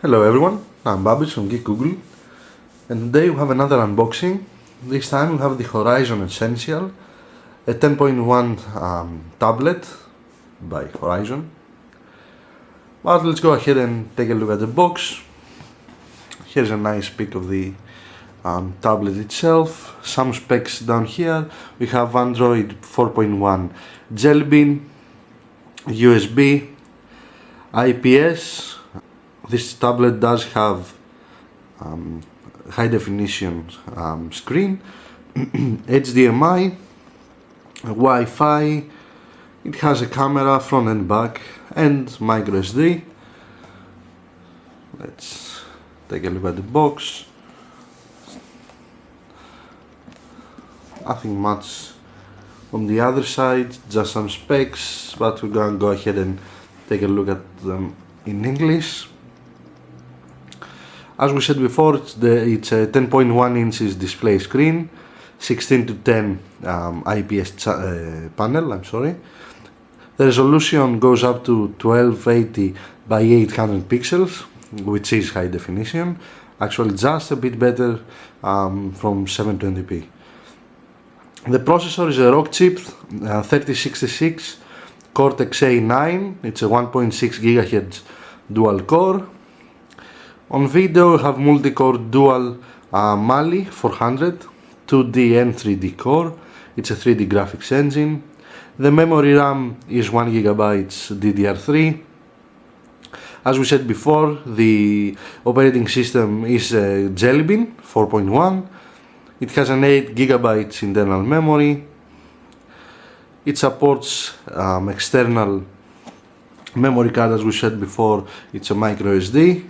Hello everyone, I'm Babis from Geekoogle, and today we have another unboxing. This time we have the Horizon Essential, a 10.1 tablet by Horizon. But let's go ahead and take a look at the box. Here's a nice pic of the tablet itself, some specs down here. We have Android 4.1 Jelly Bean, USB, IPS. This tablet does have high definition screen, HDMI, Wi-Fi. It has a camera front and back and micro SD. Let's take a look at the box. Nothing much on the other side, just some specs, but we're gonna go ahead and take a look at them in English. As we said before, it's a 10.1 inches display screen, 16 to 10 IPS panel. The resolution goes up to 1280 by 800 pixels, which is high definition. Actually, just a bit better from 720p. The processor is a Rockchip 3066 Cortex A9. It's a 1.6 GHz dual core. On video, we have multi-core dual Mali 400, 2D and 3D core. It's a 3D graphics engine. The memory RAM is 1GB DDR3. As we said before, the operating system is Jelly Bean 4.1. It has an 8GB internal memory. It supports external memory card, as we said before. It's a micro SD.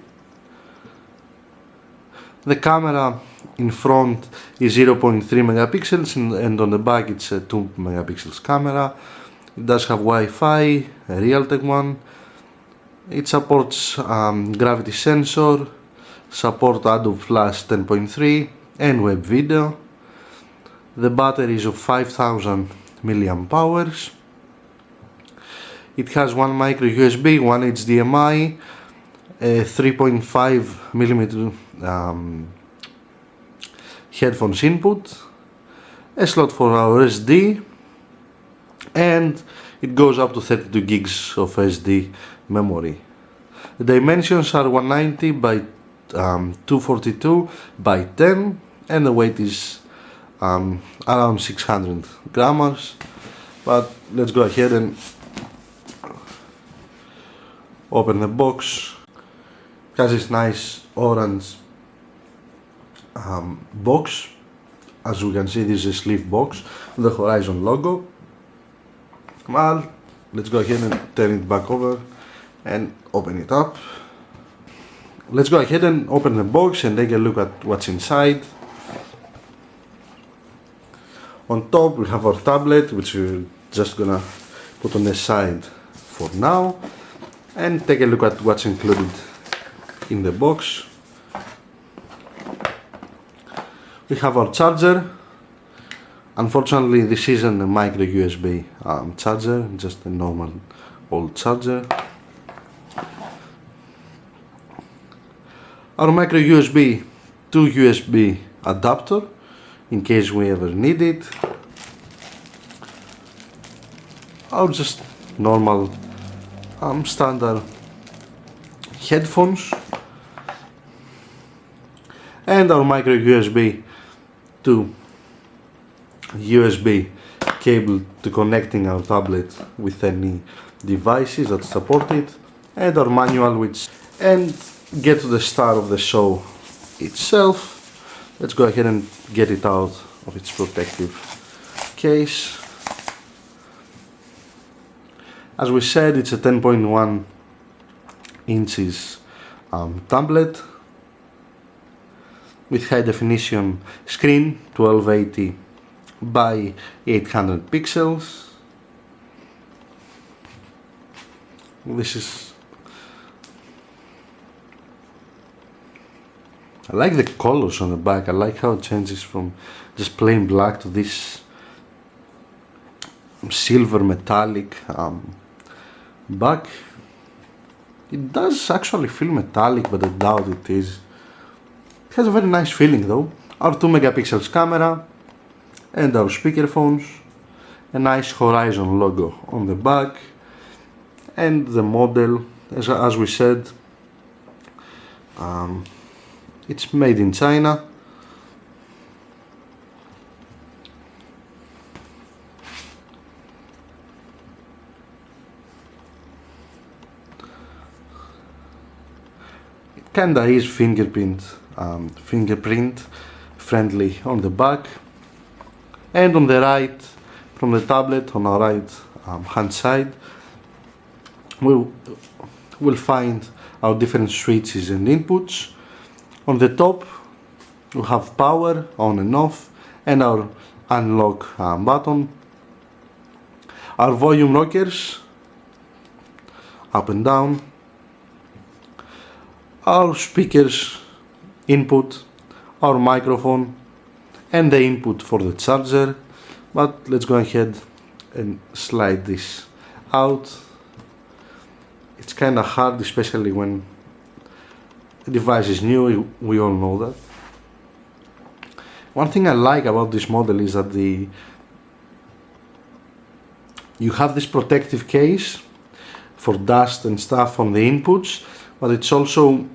The camera in front is 0.3 megapixels and on the back it's a 2 megapixels camera. It does have Wi-Fi, a Realtek one. It supports gravity sensor, support Adobe Flash 10.3 and web video. The battery is of 5000 milliamp hours. It has one micro USB, one HDMI, a 3.5 millimeter headphones input, a slot for our SD, and it goes up to 32 gigs of SD memory. The dimensions are 190 by 242 by 10, and the weight is around 600 grams. But let's go ahead and open the box. It has this nice orange box. As we can see, this is a sleeve box with the Horizon logo. Well, let's go ahead and turn it back over and open it up. Let's go ahead and open the box and take a look at what's inside. On top we have our tablet, which we're just gonna put on the side for now, and take a look at what's included in the box. We have our charger. Unfortunately, this isn't a micro USB charger, just a normal old charger. Our micro USB to USB adapter in case we ever need it. Our just normal standard headphones, and our micro USB to USB cable to connecting our tablet with any devices that support it, and our manual, and get to the star of the show itself. Let's go ahead and get it out of its protective case. As we said, it's a 10.1 inches tablet with high definition screen, 1280 by 800 pixels. I like the colors on the back. I like how it changes from just plain black to this silver metallic back. It does actually feel metallic, but I doubt it is. It has a very nice feeling though. Our 2 megapixels camera and our speakerphones. A nice Horizon logo on the back. And the model, as we said, it's made in China. It kinda is fingerprint friendly on the back. And on the right, from the tablet on our right hand side, we'll find our different switches and inputs. On the top we have power on and off and our unlock button, our volume rockers up and down, our speakers input, our microphone and the input for the charger. But let's go ahead and slide this out. It's kind of hard, especially when the device is new, we all know that. One thing I like about this model is that you have this protective case for dust and stuff on the inputs, but it's also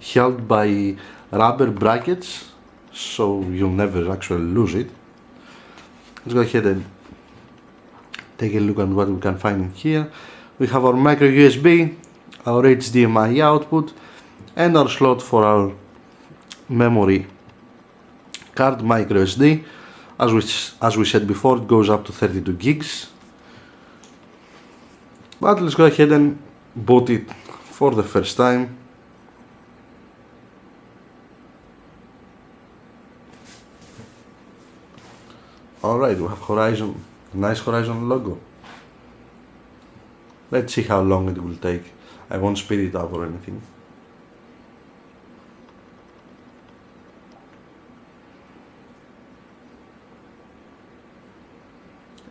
held by rubber brackets, so you'll never actually lose it. Let's go ahead and take a look at what we can find in here. We have our micro USB, our HDMI output, and our slot for our memory card, micro SD. As we said before, it goes up to 32 gigs. But let's go ahead and boot it for the first time. Alright, we have Horizon, a nice Horizon logo. Let's see how long it will take. I won't speed it up or anything.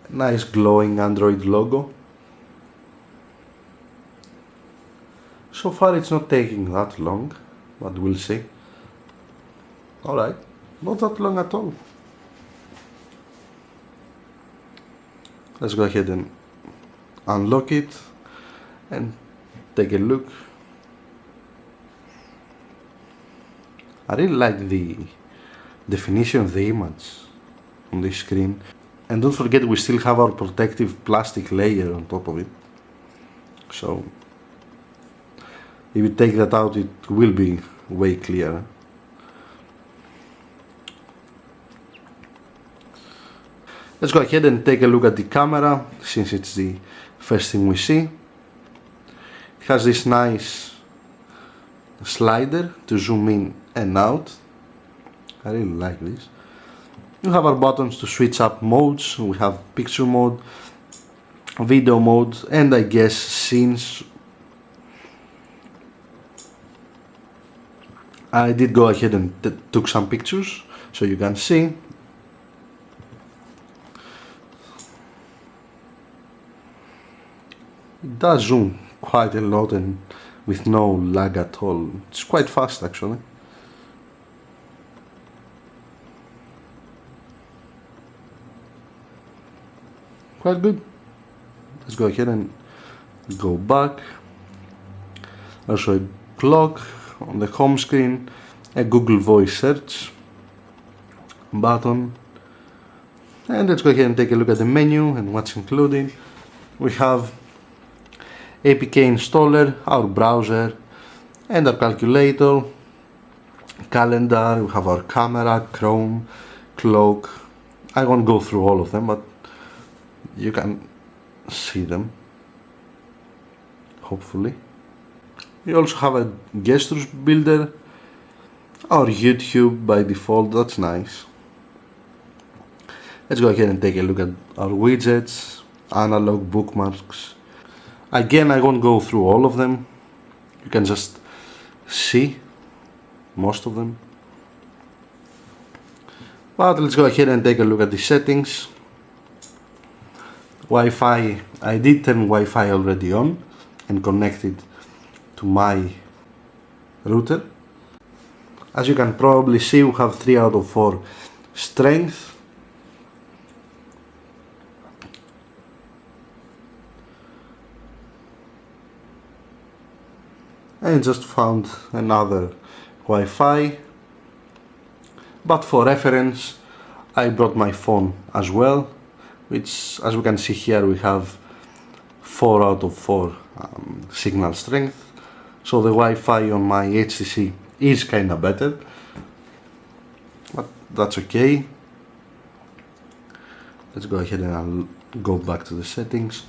Nice glowing Android logo. So far it's not taking that long, but we'll see. Alright, not that long at all. Let's go ahead and unlock it and take a look. I really like the definition of the image on this screen. And don't forget, we still have our protective plastic layer on top of it. So if you take that out, it will be way clearer. Let's go ahead and take a look at the camera, since it's the first thing we see. It has this nice slider to zoom in and out. I really like this. We have our buttons to switch up modes. We have picture mode, video mode, and I guess scenes. I did go ahead and took some pictures so you can see. It does zoom quite a lot and with no lag at all. It's quite fast actually. Quite good. Let's go ahead and go back. Also a clock on the home screen, a Google Voice search button, and let's go ahead and take a look at the menu and what's included. We have APK installer, our browser, and our calculator, calendar. We have our camera, Chrome, clock. I won't go through all of them, but you can see them, hopefully. We also have a gestures builder, our YouTube by default, that's nice. Let's go ahead and take a look at our widgets, analog bookmarks. Again, I won't go through all of them, you can just see most of them. But let's go ahead and take a look at the settings. Wi-Fi, I did turn Wi-Fi already on and connect it to my router. As you can probably see, we have 3 out of 4 strength. And just found another Wi-Fi, but for reference I brought my phone as well, which, as we can see here, we have 4 out of 4 signal strength, so the Wi-Fi on my HTC is kinda better, but that's okay. Let's go ahead and I'll go back to the settings.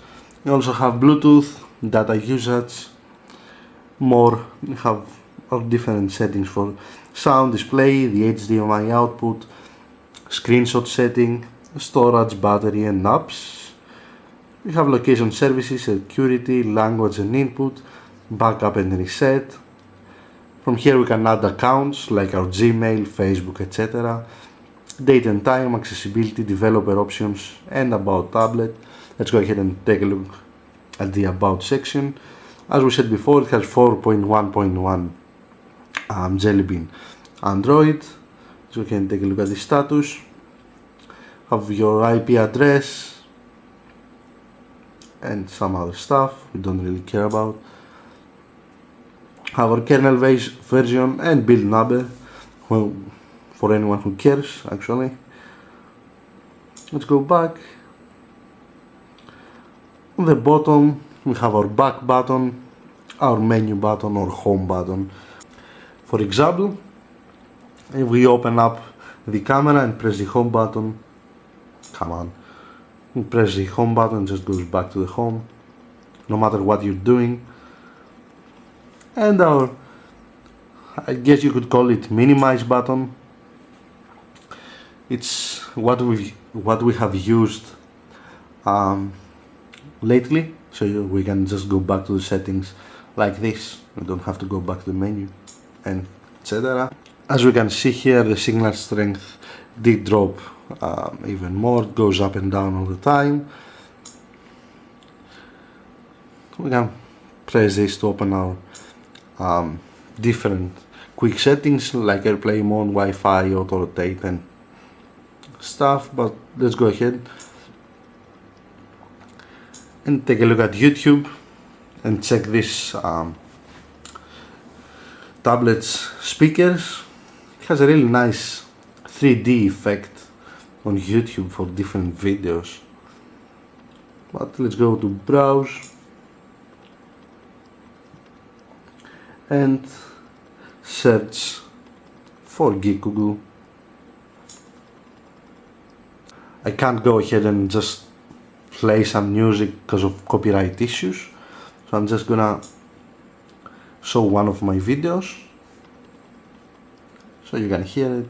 We also have Bluetooth, data usage, more. We have our different settings for sound, display, the HDMI output, screenshot setting, storage, battery and apps. We have location services, security, language and input, backup and reset. From here we can add accounts like our Gmail, Facebook, etc. Date and time, accessibility, developer options and about tablet. Let's go ahead and take a look at the about section. As we said before, it has 4.1.1 Jelly Bean Android. So you can take a look at the status. Have your IP address and some other stuff we don't really care about. Have our kernel version and build number, well, for anyone who cares actually. Let's go back. On the bottom we have our back button, our menu button or home button. For example, if we open up the camera and press the home button, come on, we press the home button, just goes back to the home, no matter what you're doing. And our, I guess you could call it minimize button. It's what we have used lately, so we can just go back to the settings like this. We don't have to go back to the menu and etc. As we can see here, the signal strength did drop even more. It goes up and down all the time. We can press this to open our different quick settings like airplane mode, Wi-Fi, auto rotate and stuff, but let's go ahead and take a look at YouTube and check this tablet's speakers. It has a really nice 3D effect on YouTube for different videos. But let's go to browse and search for Geekoogle. I can't go ahead and just play some music because of copyright issues, so I'm just gonna show one of my videos so you can hear it.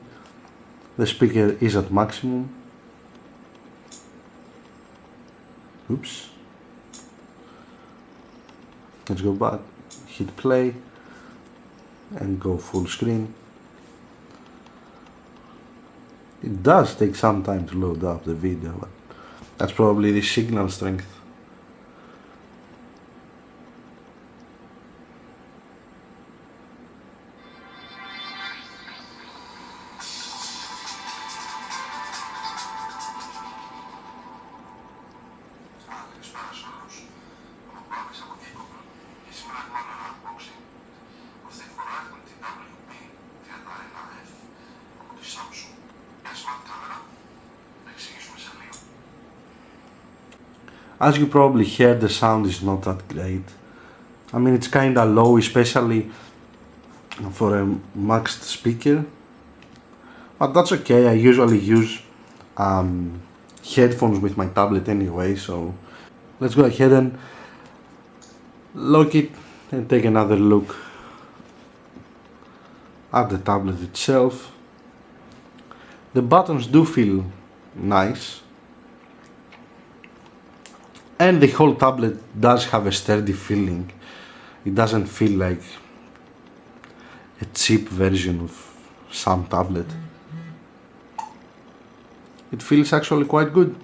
The speaker is at maximum. Oops. Let's go back, hit play and go full screen. It does take some time to load up the video, but that's probably the signal strength. As you probably heard, the sound is not that great. I mean, it's kinda low, especially for a maxed speaker, but that's okay. I usually use headphones with my tablet anyway, so let's go ahead and lock it and take another look at the tablet itself. The buttons do feel nice, and the whole tablet does have a sturdy feeling. It doesn't feel like a cheap version of some tablet. It feels actually quite good,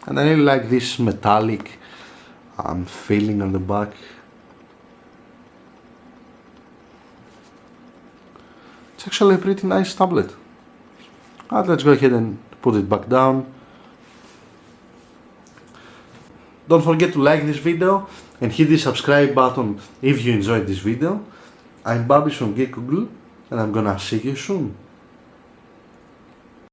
and I really like this metallic I'm feeling on the back. It's actually a pretty nice tablet. Let's go ahead and put it back down. Don't forget to like this video and hit the subscribe button if you enjoyed this video. I'm Babis from Geekoogle and I'm gonna see you soon.